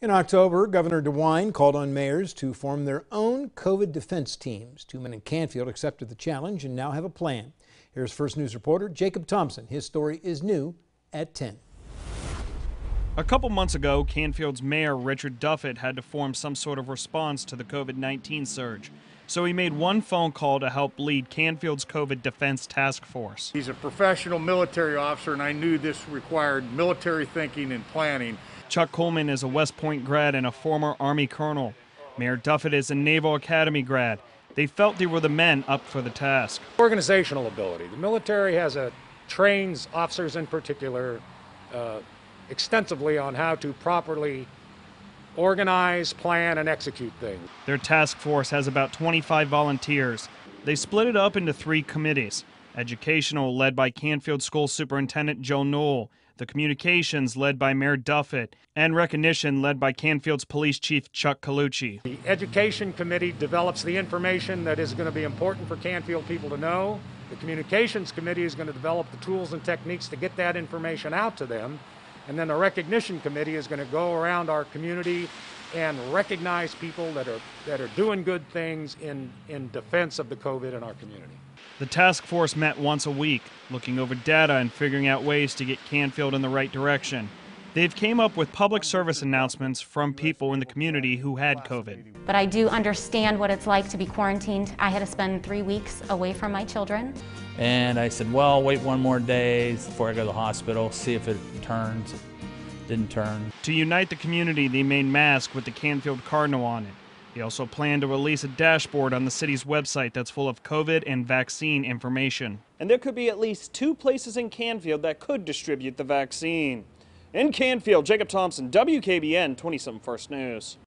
In October, Governor DeWine called on mayors to form their own COVID defense teams. 2 men in Canfield accepted the challenge and now have a plan. Here's First News reporter Jacob Thompson. His story is new at 10. A couple months ago, Canfield's mayor Richard Duffett had to form some sort of response to the COVID-19 surge. So he made one phone call to help lead Canfield's COVID defense task force. He's a professional military officer, and I knew this required military thinking and planning. Chuck Coleman is a West Point grad and a former Army colonel. Mayor Duffett is a Naval Academy grad. They felt they were the men up for the task. Organizational ability. The military trains officers in particular extensively on how to properly organize, plan, and execute things. Their task force has about 25 volunteers. They split it up into 3 committees. Educational, led by Canfield School Superintendent Joe Newell. The communications, led by Mayor Duffett, and recognition, led by Canfield's Police Chief Chuck Colucci. The Education Committee develops the information that is going to be important for Canfield people to know. The Communications Committee is going to develop the tools and techniques to get that information out to them. And then the Recognition Committee is going to go around our community and recognize people that are doing good things in defense of the COVID in our community. The task force met once a week, looking over data and figuring out ways to get Canfield in the right direction. They've came up with public service announcements from people in the community who had COVID. But I do understand what it's like to be quarantined. I had to spend 3 weeks away from my children. And I said, well, wait one more day before I go to the hospital, see if it turns. It didn't turn. To unite the community, they made masks with the Canfield Cardinal on it. They also plan to release a dashboard on the city's website that's full of COVID and vaccine information. And there could be at least 2 places in Canfield that could distribute the vaccine. In Canfield, Jacob Thompson, WKBN 20/7 First News.